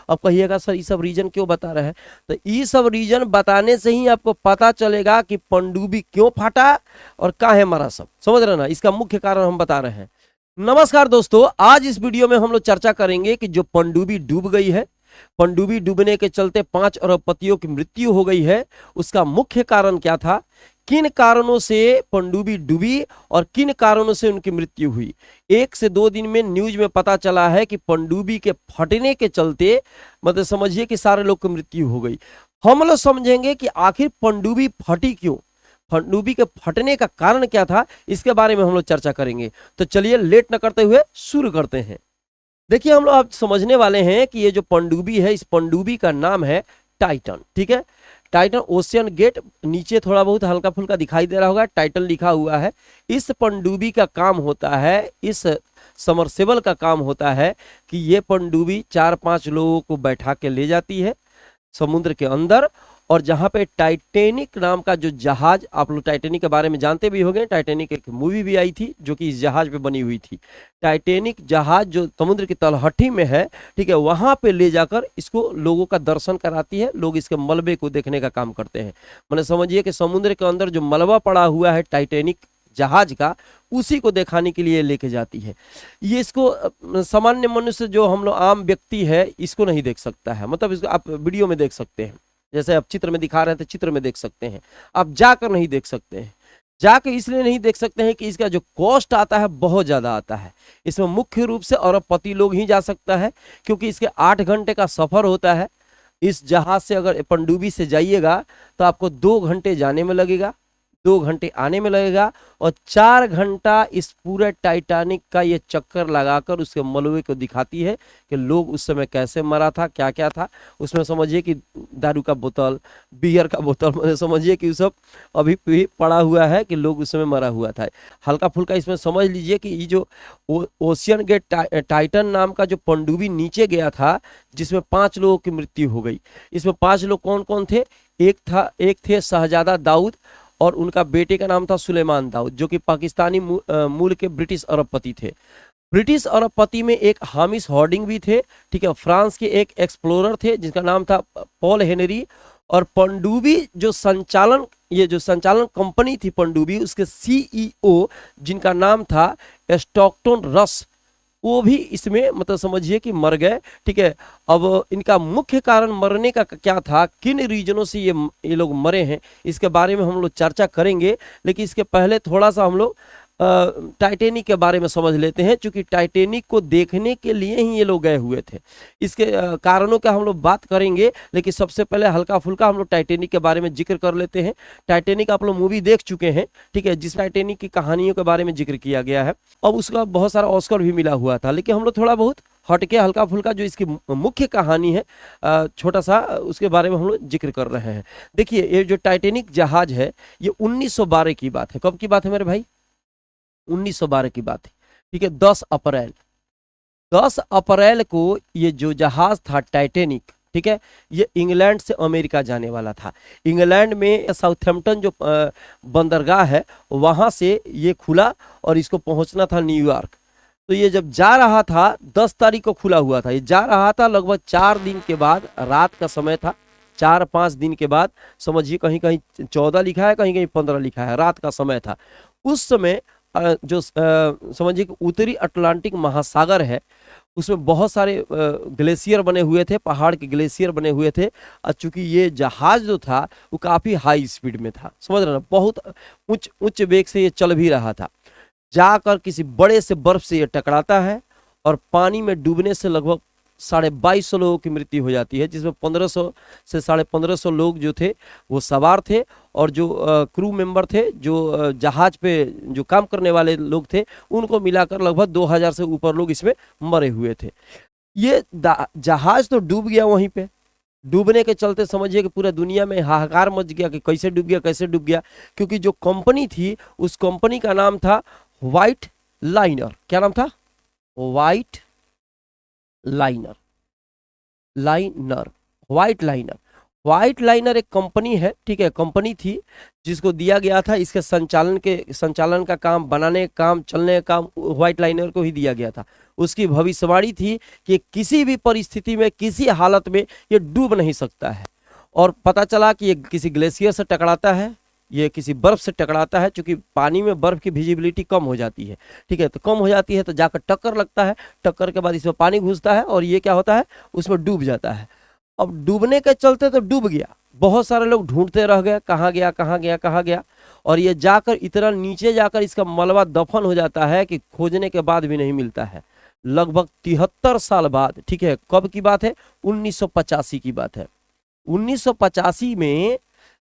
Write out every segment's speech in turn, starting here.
अब कहिएगा सर ये सब रीजन क्यों बता रहे हैं, तो ये सब रीजन बताने से ही आपको पता चलेगा कि पनडुब्बी क्यों फटा और काहे मरा सब, समझ रहे ना, इसका मुख्य कारण हम बता रहे हैं। नमस्कार दोस्तों, आज इस वीडियो में हम लोग चर्चा करेंगे कि जो पनडुब्बी डूब गई है, पनडुब्बी डूबने के चलते 5 अरबपतियों की मृत्यु हो गई है, उसका मुख्य कारण क्या था, किन कारणों से पनडुब्बी डूबी और किन कारणों से उनकी मृत्यु हुई। 1 से 2 दिन में न्यूज में पता चला है कि पनडुब्बी के फटने के चलते मतलब समझिए कि सारे लोग की मृत्यु हो गई। हम लोग समझेंगे कि आखिर पनडुब्बी फटी क्यों, पनडुब्बी के फटने का कारण क्या था, इसके बारे में हम लोग चर्चा करेंगे। तो चलिए लेट न करते हुए शुरू करते हैं। देखिए हम लोग आप समझने वाले हैं कि ये जो पनडुब्बी है, इस पनडुब्बी का नाम है टाइटन, ठीक है। टाइटन ओशियन गेट, नीचे थोड़ा बहुत हल्का फुल्का दिखाई दे रहा होगा, टाइटन लिखा हुआ है। इस पनडुब्बी का काम होता है, इस समरसेबल का काम होता है कि ये पनडुब्बी 4-5 लोगों को बैठा के ले जाती है समुद्र के अंदर, और जहां पे टाइटैनिक नाम का जो जहाज, आप लोग टाइटैनिक के बारे में जानते भी होंगे, टाइटैनिक एक मूवी भी आई थी जो कि इस जहाज पे बनी हुई थी। टाइटैनिक जहाज जो समुद्र की तलहटी में है, ठीक है, वहां पे ले जाकर इसको लोगों का दर्शन कराती है, लोग इसके मलबे को देखने का काम करते हैं। मैंने समझिए कि समुद्र के अंदर जो मलबा पड़ा हुआ है टाइटैनिक जहाज का, उसी को दिखाने के लिए लेके जाती है। ये इसको सामान्य मनुष्य जो हम लोग आम व्यक्ति है इसको नहीं देख सकता है, मतलब इसको आप वीडियो में देख सकते हैं, जैसे आप चित्र में दिखा रहे हैं तो चित्र में देख सकते हैं, आप जाकर नहीं देख सकते हैं। जाकर इसलिए नहीं देख सकते हैं कि इसका जो कॉस्ट आता है बहुत ज़्यादा आता है। इसमें मुख्य रूप से अरबपति लोग ही जा सकता है, क्योंकि इसके 8 घंटे का सफ़र होता है। इस जहाज से अगर पनडुब्बी से जाइएगा तो आपको 2 घंटे जाने में लगेगा, 2 घंटे आने में लगेगा, और 4 घंटा इस पूरे टाइटैनिक का ये चक्कर लगाकर उसके मलबे को दिखाती है कि लोग उस समय कैसे मरा था, क्या क्या था उसमें। समझिए कि दारू का बोतल, बियर का बोतल, मतलब समझिए कि सब अभी भी पड़ा हुआ है कि लोग उस समय मरा हुआ था। हल्का फुल्का इसमें समझ लीजिए कि ये जो ओशियन गेट टाइटन नाम का जो पनडुब्बी नीचे गया था, जिसमें 5 लोगों की मृत्यु हो गई। इसमें 5 लोग कौन कौन थे, एक थे शहजादा दाऊद, और उनका बेटे का नाम था सुलेमान दाऊद, जो कि पाकिस्तानी मूल के ब्रिटिश अरबपति थे। ब्रिटिश अरबपति में एक हामिश हॉर्डिंग भी थे, ठीक है। फ्रांस के एक एक्सप्लोरर थे जिसका नाम था पॉल हेनरी, और पनडुब्बी जो संचालन कंपनी थी पनडुब्बी, उसके CEO जिनका नाम था स्टॉकटन रस, वो भी इसमें मतलब समझिए कि मर गए, ठीक है। अब इनका मुख्य कारण मरने का क्या था, किन रीजनों से ये लोग मरे हैं, इसके बारे में हम लोग चर्चा करेंगे। लेकिन इसके पहले थोड़ा सा हम लोग टाइटैनिक के बारे में समझ लेते हैं, क्योंकि टाइटैनिक को देखने के लिए ही ये लोग गए हुए थे। इसके कारणों का हम लोग बात करेंगे, लेकिन सबसे पहले हल्का फुल्का हम लोग टाइटैनिक के बारे में जिक्र कर लेते हैं। टाइटैनिक आप लोग मूवी देख चुके हैं, ठीक है, जिस टाइटैनिक की कहानियों के बारे में जिक्र किया गया है। अब उसका बहुत सारा ऑस्कर भी मिला हुआ था, लेकिन हम लोग थोड़ा बहुत हटके हल्का फुल्का जो इसकी मुख्य कहानी है छोटा सा, उसके बारे में हम लोग जिक्र कर रहे हैं। देखिए ये जो टाइटैनिक जहाज है, ये 1912 की बात है। कब की बात है मेरे भाई, 1912 की बात है, ठीक है। 10 अप्रैल को ये जो जहाज था टाइटैनिक, ठीक है, ये इंग्लैंड से अमेरिका जाने वाला था। इंग्लैंड में साउथहैम्पटन जो बंदरगाह है, वहां से ये खुला और इसको पहुंचना था न्यूयॉर्क। तो ये जब जा रहा था, 10 तारीख को खुला हुआ था, ये जा रहा था लगभग 4 दिन के बाद, रात का समय था, 4-5 दिन के बाद, समझिए कहीं कहीं 14 लिखा है, कहीं कहीं 15 लिखा है, रात का समय था। उस समय जो समझिए कि उत्तरी अटलांटिक महासागर है, उसमें बहुत सारे ग्लेशियर बने हुए थे, पहाड़ के ग्लेशियर बने हुए थे। और चूंकि ये जहाज जो था वो काफ़ी हाई स्पीड में था, समझ रहे ना, बहुत उच्च वेग से ये चल भी रहा था। जाकर किसी बड़े से बर्फ से ये टकराता है, और पानी में डूबने से लगभग 2250 लोगों की मृत्यु हो जाती है, जिसमें 1500 से 1550 लोग जो थे वो सवार थे, और जो क्रू मेंबर थे, जो जहाज पे जो काम करने वाले लोग थे, उनको मिलाकर लगभग 2000 से ऊपर लोग इसमें मरे हुए थे। ये जहाज तो डूब गया वहीं पे। डूबने के चलते समझिए कि पूरा दुनिया में हाहाकार मच गया कि कैसे डूब गया, कैसे डूब गया। क्योंकि जो कंपनी थी, उस कंपनी का नाम था व्हाइट लाइनर। क्या नाम था, व्हाइट लाइनर, व्हाइट लाइनर एक कंपनी है, ठीक है, कंपनी थी जिसको दिया गया था इसके संचालन का काम, बनाने का काम, चलने का काम व्हाइट लाइनर को ही दिया गया था। उसकी भविष्यवाणी थी कि किसी भी परिस्थिति में, किसी हालत में ये डूब नहीं सकता है। और पता चला कि ये किसी ग्लेशियर से टकराता है, ये किसी बर्फ से टकराता है, क्योंकि पानी में बर्फ की विजिबिलिटी कम हो जाती है, ठीक है। तो कम हो जाती है तो जाकर टक्कर लगता है, टक्कर के बाद इसमें पानी घुसता है और ये क्या होता है, उसमें डूब जाता है। अब डूबने के चलते तो डूब गया, बहुत सारे लोग ढूंढते रह गए, कहाँ गया कहाँ गया कहाँ गया, और ये जाकर इतना नीचे जाकर इसका मलबा दफन हो जाता है कि खोजने के बाद भी नहीं मिलता है। लगभग 73 साल बाद, ठीक है, कब की बात है, 1985 की बात है। 1985 में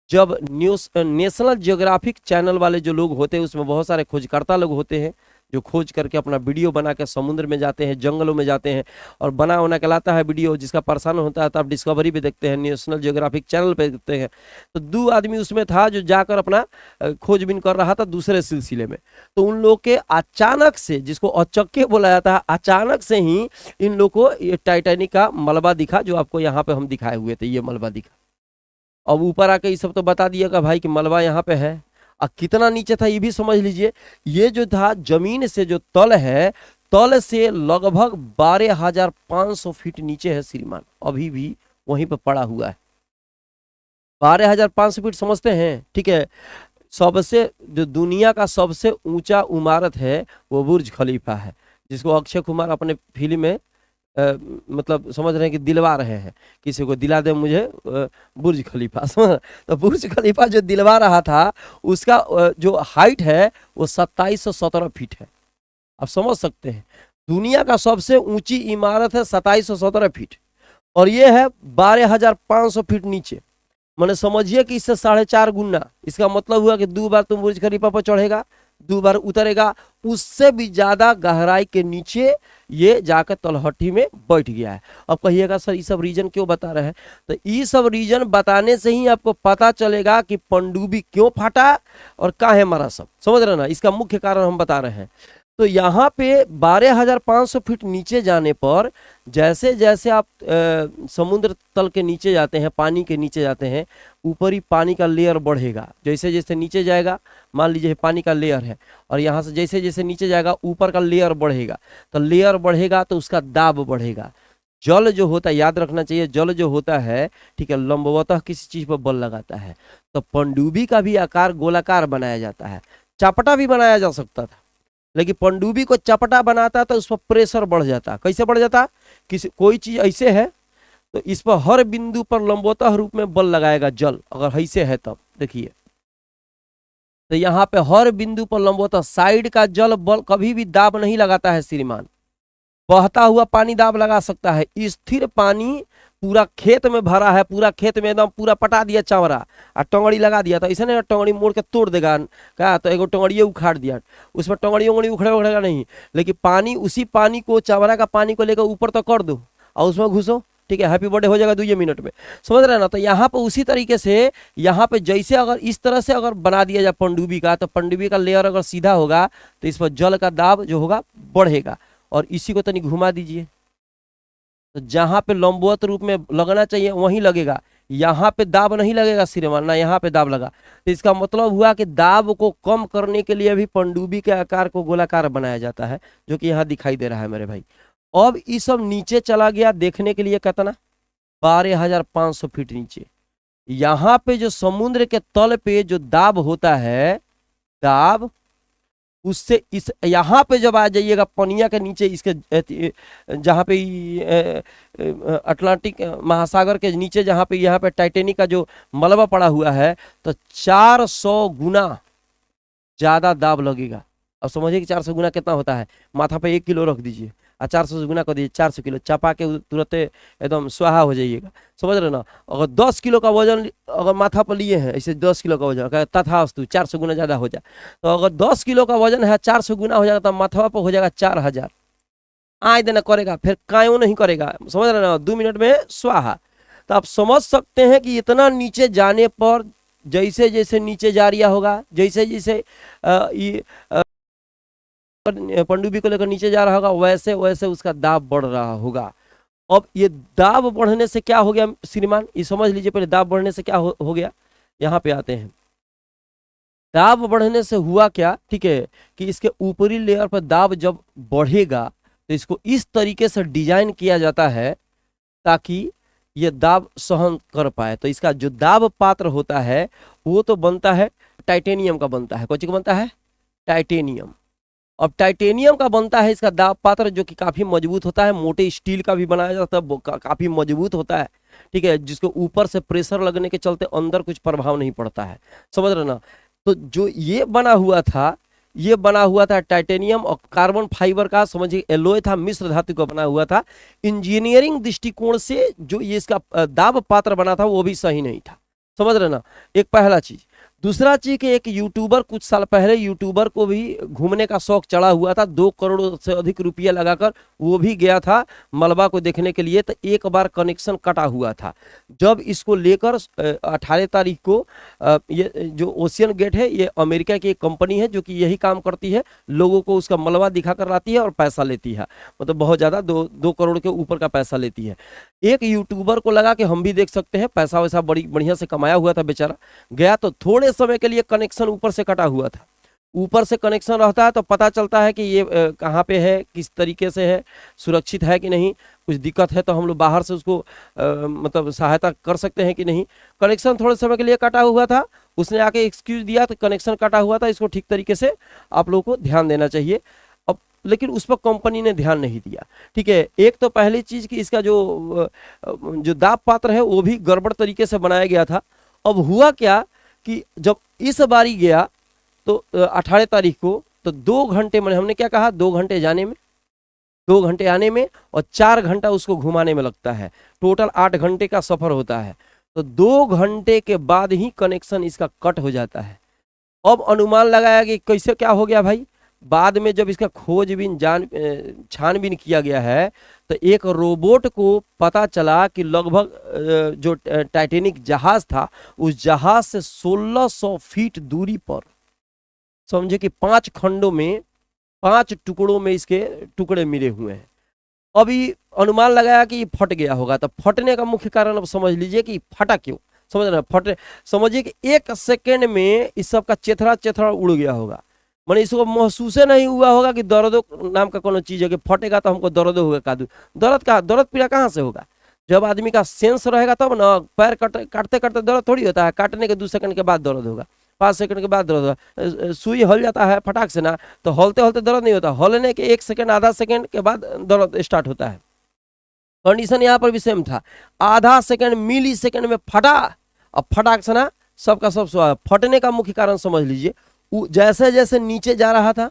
जब नेशनल ज्योग्राफिक चैनल वाले जो लोग होते हैं, उसमें बहुत सारे खोजकर्ता लोग होते हैं जो खोज करके अपना वीडियो बना के समुद्र में जाते हैं, जंगलों में जाते हैं और बना के लाता है वीडियो, जिसका परेशान होता है। तो आप डिस्कवरी पे देखते हैं, नेशनल ज्योग्राफिक चैनल पे देखते हैं। तो 2 आदमी उसमें था जो जाकर अपना खोजबीन कर रहा था दूसरे सिलसिले में। तो उन लोग के अचानक से, जिसको अचक्के बोला जाता है, अचानक से ही इन लोग को ये टाइटैनिक का मलबा दिखा, जो आपको यहाँ पे हम दिखाए हुए थे, ये मलबा दिखा। अब ऊपर आके ये सब तो बता दिएगा भाई कि मलबा यहाँ पे है। और कितना नीचे था ये भी समझ लीजिए। ये जो था जमीन से जो तल है, तल से लगभग 12,500 फीट नीचे है श्रीमान, अभी भी वहीं पे पड़ा हुआ है। 12,500 फीट समझते हैं, ठीक है। सबसे जो दुनिया का सबसे ऊंचा इमारत है वो बुर्ज खलीफा है, जिसको अक्षय कुमार अपने फिल्म में मतलब समझ रहे हैं कि दिलवा रहे हैं, किसी को दिला दे मुझे बुर्ज खलीफा। तो बुर्ज खलीफा जो दिलवा रहा था, उसका जो हाइट है वो 2717 फीट है। आप समझ सकते हैं, दुनिया का सबसे ऊंची इमारत है 2717 फीट, और ये है 12,500 फीट नीचे। मैंने समझिए कि इससे 4.5 गुना। इसका मतलब हुआ कि 2 बार तुम बुर्ज खलीफा पर चढ़ेगा, 2 बार उतरेगा, उससे भी ज्यादा गहराई के नीचे ये जाकर तलहटी में बैठ गया है। अब कहिएगा सर ये सब रीजन क्यों बता रहे हैं, तो ये सब रीजन बताने से ही आपको पता चलेगा कि पनडुब्बी क्यों फाटा और काहे मरा सब, समझ रहे ना। इसका मुख्य कारण हम बता रहे हैं। तो यहाँ पे 12,500 फीट नीचे जाने पर जैसे जैसे आप समुद्र तल के नीचे जाते हैं, पानी के नीचे जाते हैं, ऊपरी पानी का लेयर बढ़ेगा। जैसे जैसे नीचे जाएगा, मान लीजिए पानी का लेयर है, और यहाँ से जैसे जैसे नीचे जाएगा ऊपर का लेयर बढ़ेगा। तो लेयर बढ़ेगा तो उसका दाब बढ़ेगा। जल जो होता है, याद रखना चाहिए, जल जो होता है, ठीक है, लंबवतः किसी चीज पर बल लगाता है। तो पनडुब्बी का भी आकार गोलाकार बनाया जाता है, चपटा भी बनाया जा सकता था, लेकिन पनडुब्बी को चपटा बनाता तो उस पर प्रेशर बढ़ जाता। कैसे बढ़ जाता, कोई चीज ऐसे है तो इस पर हर बिंदु पर लंबवतः रूप में बल लगाएगा जल, अगर ऐसे है तब देखिए। तो यहाँ पे हर बिंदु पर लंबवतः साइड का जल बल कभी भी दाब नहीं लगाता है श्रीमान। बहता हुआ पानी दाब लगा सकता है, स्थिर पानी पूरा खेत में भरा है, पूरा खेत में एकदम पूरा पटा दिया चावरा और टंगड़ी लगा दिया, तो ऐसे नहीं टंगड़ी मोड़ के तोड़ देगा क्या, तो एगो टंगड़िए उखाड़ दिया, उसमें टंगड़ी उंगड़ी उखड़ेगा नहीं। लेकिन पानी, उसी पानी को, चावरा का पानी को लेकर ऊपर तक कर दो और उसमें घुसो, ठीक है, हैप्पी बर्थडे हो जाएगा 2 मिनट में, समझ रहे हैं ना। तो यहाँ पे उसी तरीके से, यहाँ पे जैसे अगर इस तरह से अगर बना दिया जाए पनडुब्बी का, तो पनडुब्बी का लेयर अगर सीधा होगा तो इस पर जल का दाब जो होगा बढ़ेगा। और इसी को तनी घुमा दीजिए, तो जहां पे लंबवत रूप में लगना चाहिए वहीं लगेगा, यहाँ पे दाब नहीं लगेगा श्रीमान ना, यहाँ पे दाब लगा। तो इसका मतलब हुआ कि दाब को कम करने के लिए भी पनडुब्बी के आकार को गोलाकार बनाया जाता है, जो कि यहाँ दिखाई दे रहा है मेरे भाई। अब ये सब नीचे चला गया देखने के लिए, कितना 12,500 फीट नीचे। यहाँ पे जो समुद्र के तल पे जो दाब होता है, दाब उससे इस यहाँ पे जब आ जाइएगा पनिया के नीचे, इसके जहाँ पे अटलांटिक महासागर के नीचे जहाँ पे यहाँ पे टाइटेनिक का जो मलबा पड़ा हुआ है, तो 400 गुना ज्यादा दाब लगेगा। अब समझिए कि 400 गुना कितना होता है, माथा पे 1 किलो रख दीजिए और 400 गुना कर दीजिए, 400 किलो चपा के तुरंत एकदम स्वाहा हो जाइएगा, समझ रहे ना। अगर 10 किलो का वजन अगर माथा पर लिए हैं, ऐसे 10 किलो का वजन तथास्तु 400 गुना ज़्यादा हो जाए, तो अगर 10 किलो का वजन है 400 गुना हो जाएगा, तो माथा पर हो जाएगा 4,000। आए देना करेगा, फिर कायों नहीं करेगा, समझ रहे ना, 2 मिनट में स्वाहा। तो आप समझ सकते हैं कि इतना नीचे जाने पर जैसे जैसे नीचे जा रहा होगा, जैसे जैसे पनडुब्बी को लेकर नीचे जा रहा होगा, वैसे वैसे उसका दाब बढ़ रहा होगा। अब ये दाब बढ़ने से क्या हो गया श्रीमान, ये समझ लीजिए पहले दाब बढ़ने से क्या हो गया। यहाँ पे आते हैं, दाब बढ़ने से हुआ क्या, ठीक है, कि इसके ऊपरी लेयर पर दाब जब बढ़ेगा तो इसको इस तरीके से डिजाइन किया जाता है ताकि ये दाब सहन कर पाए। तो इसका जो दाब पात्र होता है वो तो बनता है टाइटेनियम का बनता है। कौन सी का बनता है? टाइटेनियम। अब टाइटेनियम का बनता है इसका दाब पात्र, जो कि काफी मजबूत होता है। मोटे स्टील का भी बनाया जाता है, काफी मजबूत होता है, ठीक है, जिसको ऊपर से प्रेशर लगने के चलते अंदर कुछ प्रभाव नहीं पड़ता है। समझ रहे ना? तो जो ये बना हुआ था टाइटेनियम और कार्बन फाइबर का, समझिए एलॉय था, मिश्र धातु का बना हुआ था। इंजीनियरिंग दृष्टिकोण से जो ये इसका दाब पात्र बना था वो भी सही नहीं था। समझ रहे ना? एक पहला चीज। दूसरा चीज कि एक यूट्यूबर, कुछ साल पहले यूट्यूबर को भी घूमने का शौक चढ़ा हुआ था, 2 करोड़ से अधिक रुपया लगाकर वो भी गया था मलबा को देखने के लिए। तो एक बार कनेक्शन कटा हुआ था। जब इसको लेकर 18 तारीख को ये जो ओशियन गेट है, ये अमेरिका की एक कंपनी है जो कि यही काम करती है, लोगों को उसका मलबा दिखाकर लाती है और पैसा लेती है, मतलब बहुत ज़्यादा 2 करोड़ के ऊपर का पैसा लेती है। एक यूट्यूबर को लगा कि हम भी देख सकते हैं, पैसा वैसा बड़ी बढ़िया से कमाया हुआ था बेचारा, गया तो थोड़े समय के लिए कनेक्शन ऊपर से कटा हुआ था। ऊपर से कनेक्शन रहता है तो पता चलता है कि ये कहाँ पे है, किस तरीके से है, सुरक्षित है कि नहीं, कुछ दिक्कत है तो हम लोग बाहर से उसको मतलब सहायता कर सकते हैं कि नहीं। कनेक्शन थोड़े समय के लिए कटा हुआ था, उसने आके एक्सक्यूज दिया तो कनेक्शन कटा हुआ था, इसको ठीक तरीके से आप लोगों को ध्यान देना चाहिए। अब लेकिन उस पर कंपनी ने ध्यान नहीं दिया, ठीक है। एक तो पहली चीज कि इसका जो दाब पात्र है वो भी गड़बड़ तरीके से बनाया गया था। अब हुआ क्या कि जब इस बारी गया तो 18 तारीख को, तो 2 घंटे में, हमने क्या कहा, 2 घंटे जाने में, 2 घंटे आने में और 4 घंटा उसको घुमाने में लगता है। टोटल 8 घंटे का सफर होता है। तो 2 घंटे के बाद ही कनेक्शन इसका कट हो जाता है। अब अनुमान लगाया कि कैसे क्या हो गया भाई। बाद में जब इसका खोजबीन छानबीन किया गया है तो एक रोबोट को पता चला कि लगभग जो टाइटैनिक जहाज था, उस जहाज से 1600 फीट दूरी पर, समझे कि 5 खंडों में, 5 टुकड़ों में इसके टुकड़े मिले हुए हैं। अभी अनुमान लगाया कि ये फट गया होगा। तो फटने का मुख्य कारण अब समझ लीजिए कि फटा क्यों। समझ रहे हैं? समझिए कि 1 सेकेंड में इस सब का चेथरा उड़ गया होगा। मैंने इसको महसूस नहीं हुआ होगा कि दर्द नाम का कोनो चीज है कि फटेगा तो हमको दर्द होगा। दर्द पीड़ा कहाँ से होगा? जब आदमी का सेंस रहेगा तब ना। पैर काटते काटते दर्द थोड़ी होता है, काटने के 2 सेकंड के बाद दर्द होगा, 5 सेकंड के बाद दर्द होगा। सुई हल जाता है फटाक से ना, तो हलते हलते दर्द नहीं होता, हलने के 1 सेकंड आधा सेकंड के बाद दर्द स्टार्ट होता है। कंडीशन यहाँ पर भी सेम था, आधा सेकंड मिली सेकंड में फटा। अब फटाक से ना सबका सब स्वाद। फटने का मुख्य कारण समझ लीजिए, जैसे जैसे नीचे जा रहा था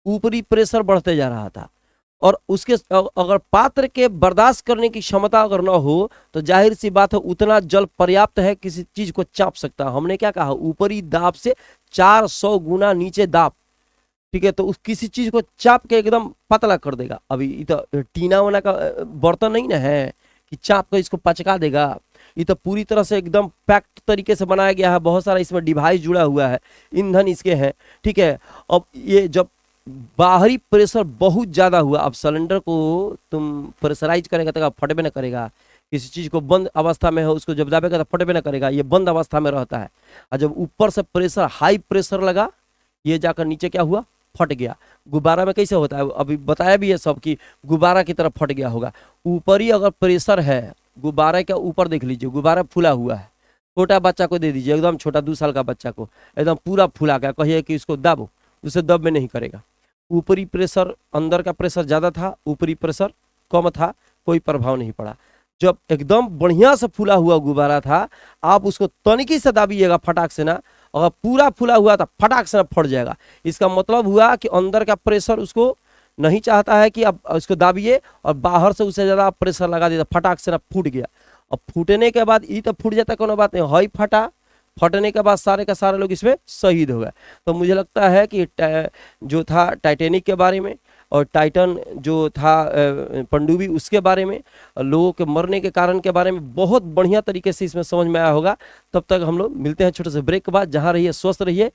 ऊपरी प्रेशर बढ़ते जा रहा था, और उसके अगर पात्र के बर्दाश्त करने की क्षमता अगर ना हो तो जाहिर सी बात है उतना जल पर्याप्त है किसी चीज को चाप सकता। हमने क्या कहा, ऊपरी दाब से 400 गुना नीचे दाब, ठीक है। तो उस किसी चीज को चाप के एकदम पतला कर देगा। अभी तो टीना वना का बर्तन नहीं ना है कि चाप कर इसको पचका देगा। ये तो पूरी तरह से एकदम पैक्ड तरीके से बनाया गया है, बहुत सारा इसमें डिवाइस जुड़ा हुआ है, ईंधन इसके हैं, ठीक है। अब ये जब बाहरी प्रेशर बहुत ज्यादा हुआ, अब सिलेंडर को तुम प्रेशराइज करेगा तो फटबे ना करेगा। किसी चीज को बंद अवस्था में हो उसको जब दाबेगा तो फटबे ना करेगा, ये बंद अवस्था में रहता है। और जब ऊपर से प्रेशर, हाई प्रेशर लगा, ये जाकर नीचे क्या हुआ, फट गया। गुब्बारा में कैसे होता है, अभी बताया भी है सब कि गुब्बारा की तरफ फट गया होगा। ऊपरी अगर प्रेशर है, गुब्बारे के ऊपर देख लीजिए, गुब्बारा फूला हुआ है। छोटा बच्चा को दे दीजिए, एकदम छोटा 2 साल का बच्चा को एकदम पूरा फूला गया, कहिए कि इसको दाबो, उसे दब में नहीं करेगा। ऊपरी प्रेशर, अंदर का प्रेशर ज्यादा था, ऊपरी प्रेशर कम था, कोई प्रभाव नहीं पड़ा। जब एकदम बढ़िया से फूला हुआ गुब्बारा था, आप उसको तनिकी से दाबिएगा फटाक से ना, अगर पूरा फूला हुआ था फटाक से ना फट जाएगा। इसका मतलब हुआ कि अंदर का प्रेशर उसको नहीं चाहता है कि आप उसको दाबिए, और बाहर से उससे ज्यादा आप प्रेशर लगा दिया, फटाक से ना फूट गया। अब फूटने के बाद ये तो फूट जाता, कोनो बात नहीं, हई फटा, फटने के बाद सारे का सारे लोग इसमें शहीद हो गए। तो मुझे लगता है कि जो था टाइटैनिक के बारे में और टाइटन जो था पनडुब्बी, उसके बारे में, लोगों के मरने के कारण के बारे में बहुत बढ़िया तरीके से इसमें समझ में आया होगा। तब तक हम लोग मिलते हैं छोटे से ब्रेक के बाद। जहाँ रहिए स्वस्थ रहिए।